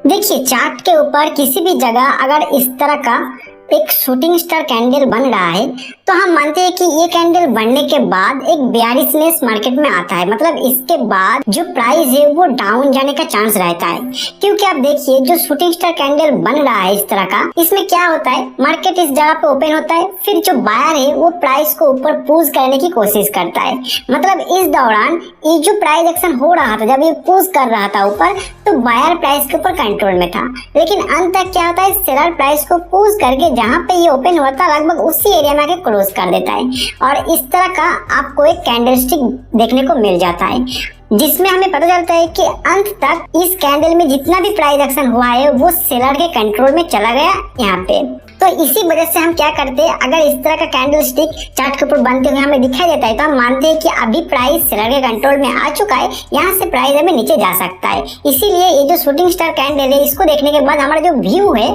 देखिए, चार्ट के ऊपर किसी भी जगह अगर इस तरह का एक शूटिंग स्टार कैंडल बन रहा है तो हम मानते हैं कि ये कैंडल बनने के बाद एक बेयरिशनेस मार्केट में आता है। मतलब इसके बाद जो प्राइस है वो डाउन जाने का चांस रहता है, क्योंकि आप देखिए जो शूटिंग स्टार कैंडल बन रहा है इस तरह का, इसमें क्या होता है, मार्केट इस जगह पे ओपन होता है, फिर जो बायर है वो प्राइस को ऊपर पुश करने की कोशिश करता है। मतलब इस दौरान ये जो प्राइस एक्शन हो रहा था, जब ये पुश कर रहा था ऊपर, तो बायर प्राइस के ऊपर कंट्रोल में था, लेकिन अंत तक क्या होता है, सेलर प्राइस को पुश करके जहां पे ये ओपन हुआ था लगभग उसी एरिया में आके क्लोज कर देता है। और इस तरह का आपको एक कैंडलस्टिक देखने को मिल जाता है, जिसमें हमें पता चलता है कि अंत तक इस कैंडल में जितना भी प्राइस एक्शन हुआ है वो सेलर के कंट्रोल में चला गया यहाँ पे। तो इसी वजह से हम क्या करते हैं, अगर इस तरह का कैंडल स्टिक चार्ट के ऊपर बनते हुए हमें दिखाई देता है तो हम मानते हैं कि अभी प्राइस सेलर के कंट्रोल में आ चुका है, यहाँ से प्राइस हमें नीचे जा सकता है। इसीलिए ये जो शूटिंग स्टार कैंडल है, इसको देखने के बाद हमारा जो व्यू है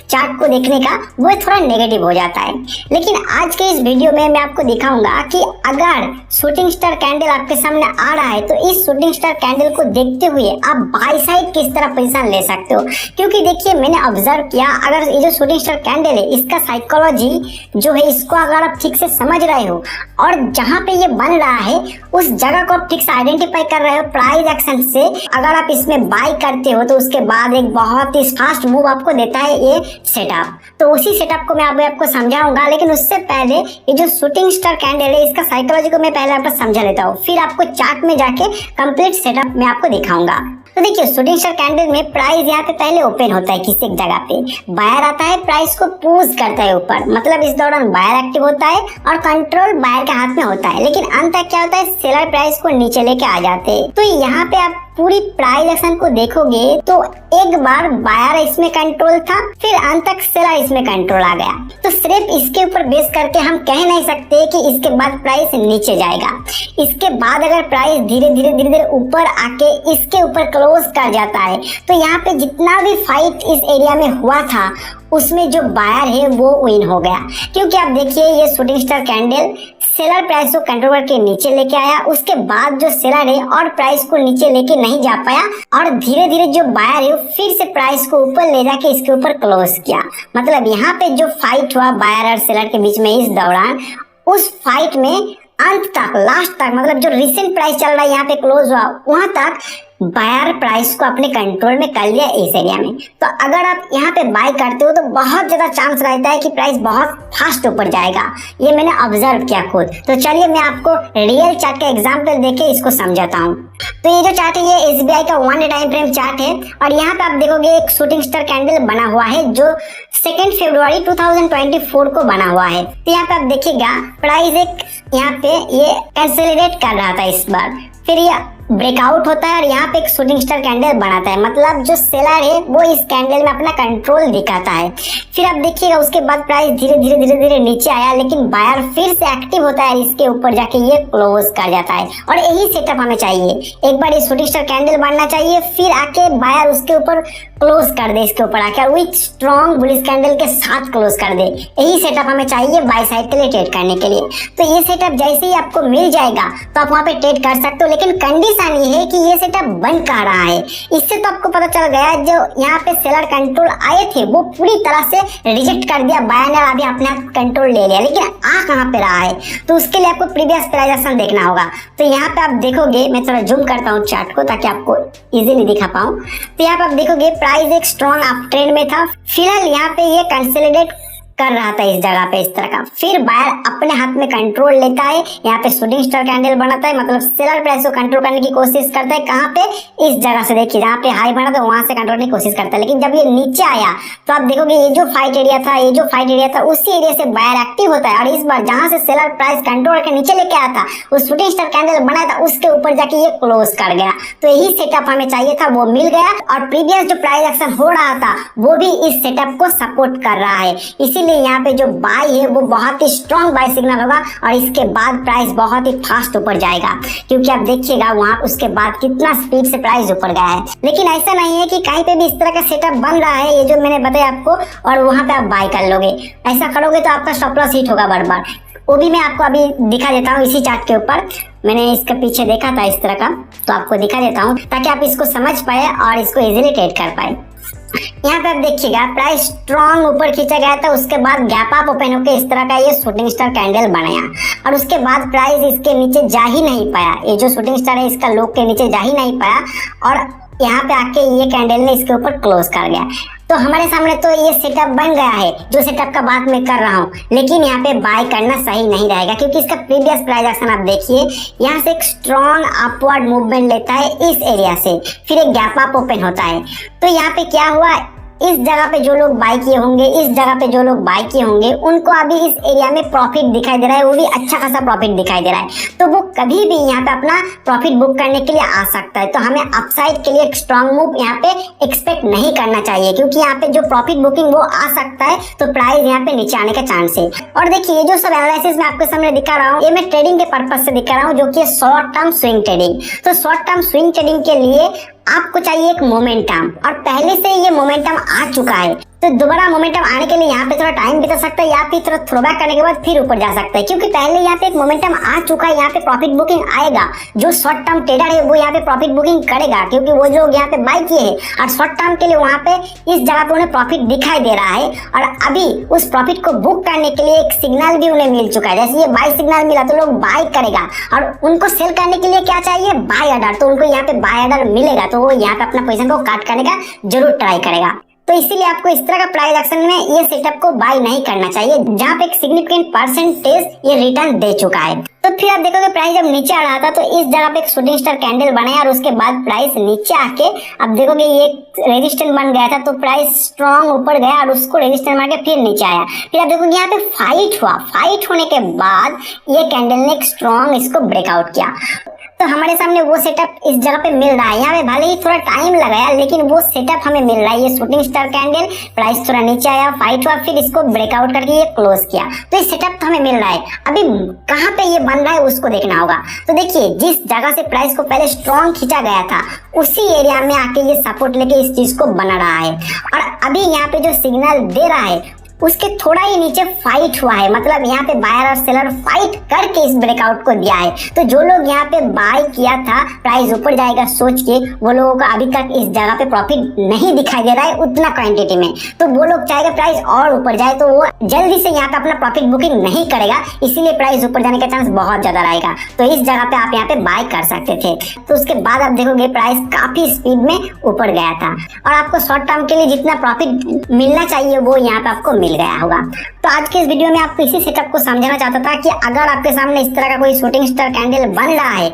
चार्ट को देखने का वो थोड़ा नेगेटिव हो जाता है। लेकिन आज के इस वीडियो में मैं आपको दिखाऊंगा कि अगर शूटिंग स्टार कैंडल आपके सामने आ रहा है तो इस शूटिंग स्टार कैंडल को देखते हुए आप बाय साइड किस तरह पोजीशन ले सकते हो। क्योंकि देखिए, मैंने ऑब्जर्व किया, अगर ये जो शूटिंग स्टार कैंडल है इसका साइकोलॉजी जो है, इसको अगर आप ठीक से समझ रहे हो और जहां पे ये बन रहा है उस जगह को आप ठीक से आइडेंटिफाई कर रहे हो प्राइस एक्शन से, अगर आप इसमें बाय करते हो तो उसके बाद एक बहुत ही फास्ट मूव आपको देता है ये सेटअप। तो उसी सेटअप को मैं आपको समझाऊंगा, लेकिन उससे पहले ये जो शूटिंग स्टार कैंडल है इसका साइकोलॉजी को मैं पहले आपको समझा लेता हूँ, फिर आपको चार्ट में जाके कंप्लीट सेटअप मैं आपको दिखाऊंगा। तो देखिए, शूटिंग स्टार कैंडल में प्राइस यहाँ पे पहले ओपन होता है किसी एक जगह पे, बायर आता है, प्राइस को पुश करता है ऊपर, मतलब इस दौरान बायर एक्टिव होता है और कंट्रोल बायर के हाथ में होता है। लेकिन अंत तक क्या होता है, सेलर प्राइस को नीचे लेके आ जाते हैं। तो यहाँ पे आप पूरी प्राइस एक्शन को देखोगे तो एक बार बायर इसमें कंट्रोल था, फिर अंत तक सेलर इसमें कंट्रोल आ गया। तो सिर्फ इसके ऊपर बेस करके हम कह नहीं सकते कि इसके बाद प्राइस नीचे जाएगा। इसके बाद अगर प्राइस धीरे धीरे ऊपर आके इसके ऊपर क्लोज कर जाता है तो यहाँ पे जितना भी फाइट इस एरिया में हुआ था उसमें जो बायर है वो विन हो गया। क्योंकि आप देखिए, ये shooting star candle seller price को कंट्रोल करके नीचे लेके आया, उसके बाद जो सेलर है और प्राइस को नीचे लेके नहीं जा पाया और धीरे धीरे जो बायर है फिर से प्राइस को ऊपर ले जाके इसके ऊपर क्लोज किया। मतलब यहाँ पे जो फाइट हुआ बायर और सेलर के बीच में इस दौरान, उस फाइट में अंत तक, लास्ट तक, मतलब जो रिसेंट प्राइस चल रहा है यहाँ पे क्लोज हुआ, वहां तक बायर प्राइस को अपने कंट्रोल में कर लिया इस एरिया में। तो अगर आप यहाँ पे बाय करते हो तो बहुत ज्यादा चांस रहता है कि प्राइस बहुत फास्ट ऊपर जाएगा। ये मैंने ऑब्जर्व किया खुद। तो चलिए मैं आपको रियल चार्ट का एग्जांपल देके इसको समझाता हूँ। तो ये जो चार्ट है ये SBI का 1 डे टाइम फ्रेम चार्ट है और यहाँ पे आप देखोगे एक शूटिंग स्टार कैंडल बना हुआ है जो 2 फरवरी 2024 को बना हुआ है। तो यहाँ पे आप देखिएगा प्राइस एक यहाँ पे ये कंसोलिडेट कर रहा था इस बार, फिर ये ब्रेकआउट होता है और यहाँ पे एक शूटिंग स्टार कैंडल बनाता है। मतलब जो सेलर है वो इस कैंडल में अपना कंट्रोल दिखाता है। फिर आप देखिएगा उसके बाद प्राइस धीरे धीरे नीचे आया, लेकिन बायर फिर से एक्टिव होता है, इसके ऊपर जाके ये क्लोज कर जाता है। और यही सेटअप हमें चाहिए, एक बार ये शूटिंग स्टार कैंडल बनना चाहिए, फिर आके बायर उसके ऊपर क्लोज कर दे, इसके ऊपर आके विथ स्ट्रॉन्ग बुलिश कैंडल के साथ क्लोज कर दे। यही सेटअप हमें चाहिए बाय साइड के लिए ट्रेड करने के लिए। तो ये सेटअप जैसे ही आपको मिल जाएगा तो आप वहाँ पे ट्रेड कर सकते हो, लेकिन कंडीशन ये है कि ये सेटअप बन कहाँ रहा है। इससे तो आपको पता चल गया जो यहाँ पे सेलर कंट्रोल आए थे वो पूरी तरह से रिजेक्ट कर दिया, बायर ने अभी अपने आप कंट्रोल ले लिया, लेकिन आ कहाँ पे रहा है, तो उसके लिए आपको प्रीवियस प्राइस एक्शन देखना होगा। तो यहाँ पे आप देखोगे, मैं थोड़ा जूम करता हूँ चार्ट को ताकि आपको इजीली दिखा पाऊँ। तो यहाँ पे आप देखोगे प्राइस एक स्ट्रॉन्ग अप ट्रेंड में था, फिलहाल यहाँ पे ये कंसोलिडेट कर रहा था इस जगह पे इस तरह का, फिर बायर अपने हाथ में कंट्रोल लेता है, यहाँ पे शूटिंग स्टार कैंडल बनाता है, मतलब सेलर प्राइस को कंट्रोल करने की कोशिश करता है। कहाँ पे, इस जगह से देखिए जहाँ पे हाई बना था वहां से कंट्रोल करने की कोशिश करता है। लेकिन जब ये नीचे आया तो आप देखोगे ये जो फाइट एरिया था उसी एरिया से बायर एक्टिव होता है और इस बार जहां से सेलर प्राइस कंट्रोल करके नीचे लेके आया था, उस शूटिंग स्टार कैंडल बनाया था उसके ऊपर जाके ये क्लोज कर गया। तो यही सेटअप हमें चाहिए था, वो मिल गया और प्रीवियस जो प्राइस एक्शन हो रहा था वो भी इस सेटअप को सपोर्ट कर रहा है। इसीलिए यहाँ पे जो बाय है वो बहुत ही स्ट्रॉन्ग बाय सिग्नल होगा और इसके बाद प्राइस बहुत ही फास्ट ऊपर जाएगा, क्योंकि आप देखिएगा वहां उसके बाद कितना स्पीड से प्राइस ऊपर गया है। लेकिन ऐसा नहीं है कि कहीं पे भी इस तरह का सेटअप बन रहा है, ये जो मैंने बताया आपको, और वहां पे आप बाय कर लोगे। ऐसा करोगे तो आपका स्टॉप लॉस हिट होगा बार बार। वो भी मैं आपको अभी दिखा देता हूँ इसी चार्ट के ऊपर। मैंने इसके पीछे देखा था इस तरह का, तो आपको दिखा देता हूँ ताकि आप इसको समझ पाए और इसको इजीली ट्रेड कर पाए। यहाँ पे आप देखिएगा प्राइस स्ट्रॉन्ग ऊपर खींचा गया था, उसके बाद गैप अप ओपन होकर इस तरह का ये शूटिंग स्टार कैंडल बनाया और उसके बाद प्राइस इसके नीचे जा ही नहीं पाया। ये जो शूटिंग स्टार है इसका लो के नीचे जा ही नहीं पाया और यहाँ पे आके ये कैंडल ने इसके ऊपर क्लोज कर गया। तो हमारे सामने तो ये सेटअप बन गया है, जो सेटअप का बात मैं कर रहा हूँ, लेकिन यहाँ पे बाय करना सही नहीं रहेगा क्योंकि इसका प्रीवियस प्राइस एक्शन आप देखिए, यहाँ से एक स्ट्रॉन्ग अपवर्ड मूवमेंट लेता है इस एरिया से, फिर एक गैप अप ओपन होता है। तो यहाँ पे क्या हुआ, इस जगह पे जो लोग बाय किए होंगे, इस जगह पे जो लोग बाय किए होंगे उनको अभी इस एरिया में प्रॉफिट दिखाई दे रहा है, वो भी अच्छा खासा प्रॉफिट दिखाई दे रहा है। तो वो कभी भी यहाँ पे अपना प्रॉफिट बुक करने के लिए आ सकता है। तो हमें अपसाइड के लिए एक स्ट्रॉन्ग मूव यहाँ पे एक्सपेक्ट नहीं करना चाहिए क्योंकि यहाँ पे जो प्रॉफिट बुकिंग वो आ सकता है, तो प्राइस यहाँ पे नीचे आने का चांस है। और देखिए ये जो सब एनालिसिस मैं आपके सामने दिखा रहा हूँ, ये मैं ट्रेडिंग के पर्पज से दिखा रहा हूँ, जो कि शॉर्ट टर्म स्विंग ट्रेडिंग। तो शॉर्ट टर्म स्विंग ट्रेडिंग के लिए आपको चाहिए एक मोमेंटम, और पहले से ये मोमेंटम आ चुका है। तो दोबारा मोमेंटम आने के लिए यहाँ पे थोड़ा टाइम बिता सकता है या फिर थोड़ा थ्रोबैक करने के बाद फिर ऊपर जा सकता है, क्योंकि पहले यहाँ पे एक मोमेंटम आ चुका है। यहाँ पे प्रॉफिट बुकिंग आएगा, जो शॉर्ट टर्म ट्रेडर है वो यहाँ पे प्रॉफिट बुकिंग करेगा क्योंकि वो जो यहाँ पे बाय किए हैं और शॉर्ट टर्म के लिए वहाँ पे इस जगह पे उन्हें प्रॉफिट दिखाई दे रहा है। और अभी उस प्रॉफिट को बुक करने के लिए एक सिग्नल भी उन्हें मिल चुका है। जैसे ये बाय सिग्नल मिला तो लोग बाय करेगा और उनको सेल करने के लिए क्या चाहिए, बाय ऑर्डर। तो उनको यहाँ पे बाय ऑर्डर मिलेगा तो वो यहाँ पे अपना पोजीशन को काट करने का जरूर ट्राई करेगा। तो इसीलिए आपको इस तरह का प्राइस एक्शन में ये सेटअप को बाय नहीं करना चाहिए जहाँ पे एक सिग्निफिकेंट परसेंटेज ये रिटर्न दे चुका है। तो फिर आप देखोगे प्राइस जब नीचे आ रहा था तो इस जगह पे एक शूटिंग स्टार कैंडल बनाया और उसके बाद प्राइस नीचे आके आप देखोगे ये रेजिस्टेंस बन गया था, तो प्राइस स्ट्रॉन्ग ऊपर गया और उसको रेजिस्टेंस मार के फिर नीचे आया। फिर आप देखोगे यहाँ पे फाइट हुआ, फाइट होने के बाद ये कैंडल ने एक स्ट्रॉन्ग इसको ब्रेकआउट किया। तो हमारे सामने वो सेटअप इस जगह पे मिल रहा है। यहाँ पे भले ही थोड़ा टाइम लगाया लेकिन वो सेटअप हमें मिल रहा है। ये शूटिंग स्टार कैंडल, प्राइस थोड़ा नीचे आया, फाइट हुआ, फिर इसको ब्रेकआउट करके ये क्लोज किया। तो ये सेटअप तो हमें मिल रहा है। अभी कहाँ पे ये बन रहा है उसको देखना होगा। तो देखिए जिस जगह से प्राइस को पहले स्ट्रॉन्ग खींचा गया था उसी एरिया में आके ये सपोर्ट लेके इस चीज को बना रहा है और अभी यहाँ पे जो सिग्नल दे रहा है उसके थोड़ा ही नीचे फाइट हुआ है। मतलब यहाँ पे बायर और सेलर फाइट करके इस ब्रेकआउट को दिया है। तो जो लोग यहाँ पे बाय किया था प्राइस ऊपर जाएगा सोच के, वो लोगों को अभी तक इस जगह पे प्रॉफिट नहीं दिखाई दे रहा है उतना क्वांटिटी में। तो वो लोग चाहेगा प्राइस और ऊपर जाए तो वो जल्दी से यहाँ पे अपना प्रॉफिट बुकिंग नहीं करेगा, इसीलिए प्राइस ऊपर जाने का चांस बहुत ज्यादा रहेगा। तो इस जगह पे आप यहाँ पे बाय कर सकते थे। तो उसके बाद आप देखोगे प्राइस काफी स्पीड में ऊपर गया था और आपको शॉर्ट टर्म के लिए जितना प्रॉफिट मिलना चाहिए वो यहाँ पे आपको मिल गया होगा। तो आज के इस वीडियो में आपको इसी सेटअप को समझाना चाहता था कि अगर आपके सामने इस तरह का कोई शूटिंग स्टार कैंडल बन रहा है,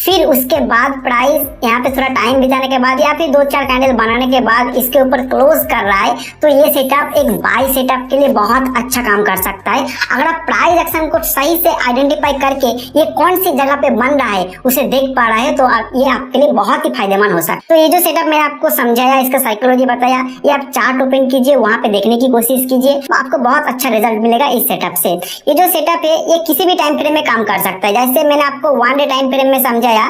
फिर उसके बाद प्राइस यहाँ पे थोड़ा टाइम बिताने के बाद या फिर 2-4 कैंडल बनाने के बाद इसके ऊपर क्लोज कर रहा है, तो ये सेटअप एक बाय सेटअप के लिए बहुत अच्छा काम कर सकता है। अगर आप प्राइस एक्शन को सही से आइडेंटिफाई करके ये कौन सी जगह पे बन रहा है उसे देख पा रहा है तो ये आपके लिए बहुत ही फायदेमंद हो सकता है। तो ये जो सेटअप मैंने आपको समझाया, इसका साइकोलॉजी बताया, ये आप चार्ट ओपन कीजिए, वहां पे देखने की कोशिश कीजिए, आपको बहुत अच्छा रिजल्ट मिलेगा इस सेटअप से। ये जो सेटअप है ये किसी भी टाइम फ्रेम में काम कर सकता है। जैसे मैंने आपको 1 डे टाइम फ्रेम में समझाया,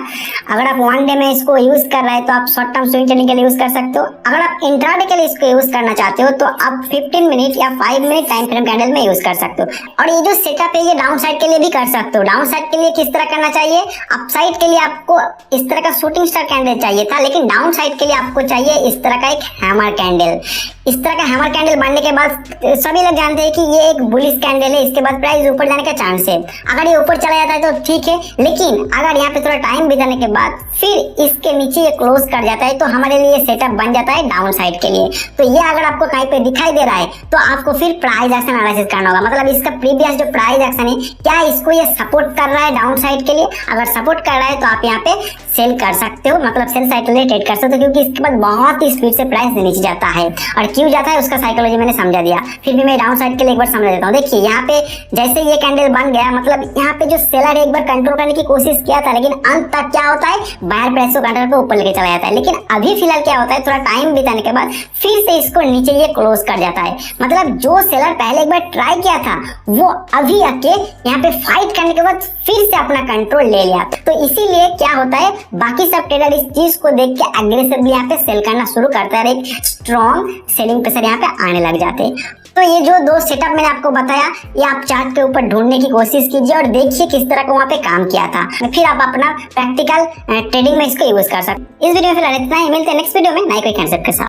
अगर आप 1 डे में इसको यूज कर रहे हैं तो आप शॉर्ट टर्म स्विंग ट्रेडिंग के लिए यूज कर सकते हो। अगर आप इंट्राडे के लिए इसको यूज करना चाहते हो तो आप 15 मिनट या 5 मिनट टाइम फ्रेम कैंडल में यूज कर सकते हो। और ये जो सेटअप है ये डाउन साइड के लिए भी कर सकते हो। डाउन साइड के लिए किस तरह करना चाहिए, अप साइड के लिए आपको इस तरह का शूटिंग स्टार कैंडल चाहिए था, लेकिन डाउन साइड के लिए आपको चाहिए इस तरह का एक हैमर कैंडल। इस तरह का हैमर कैंडल बनने के बाद सभी लोग जानते हैं कि ये एक बुलिश कैंडल है, इसके बाद प्राइस ऊपर जाने का चांस है। अगर ये ऊपर चला जाता है तो ठीक है, लेकिन अगर यहाँ पे थोड़ा टाइम बिताने के बाद फिर इसके नीचे ये क्लोज कर जाता है तो हमारे लिए सेटअप बन जाता है डाउन साइड के लिए। तो ये अगर आपको कहीं पे दिखाई दे रहा है तो आपको फिर प्राइस एक्शन एनालिसिस करना होगा। मतलब इसका प्रीवियस जो प्राइस एक्शन है क्या इसको ये सपोर्ट कर रहा है डाउन साइड के लिए। अगर सपोर्ट कर रहा है तो आप यहाँ पे सेल कर सकते हो, मतलब सेल साइड के लिए ट्रेड कर सकते हो, क्योंकि इसके बाद बहुत ही स्पीड से प्राइस नीचे जाता है। और क्यों जाता है उसका साइकोलॉजी मैंने समझा दिया, फिर भी मैं डाउन साइड के लिए एक बार समझा देता हूँ। देखिए यहाँ पे जैसे ये कैंडल बन गया, मतलब यहाँ पे जो सेलर है एक बार कंट्रोल करने की कोशिश किया था, लेकिन अंत तक क्या होता है, बायर प्राइस को कंट्रोल पे ऊपर लेके चला जाता है। लेकिन अभी फिलहाल क्या होता है, थोड़ा टाइम बिताने के बाद फिर से इसको नीचे ये क्लोज कर जाता है। मतलब जो सेलर पहले एक बार ट्राई किया था वो अभी आके यहाँ पे फाइट करने के बाद फिर से अपना कंट्रोल ले लिया। तो इसीलिए क्या होता है, बाकी सब ट्रेडर इस चीज को देख के एग्रेसिवली यहाँ पे सेल करना शुरू करता है, एक स्ट्रॉन्ग सेलिंग प्रेशर यहाँ पे आने लग जाते हैं। तो ये जो 2 सेटअप मैंने आपको बताया ये आप चार्ट के ऊपर ढूंढने की कोशिश कीजिए और देखिए किस तरह का वहाँ पे काम किया था, फिर आप अपना प्रैक्टिकल ट्रेडिंग में इसको यूज कर सकते। इस वीडियो में फिलहाल इतना ही, मिलते हैं नेक्स्ट वीडियो में नए कोई कॉन्सेप्ट के साथ।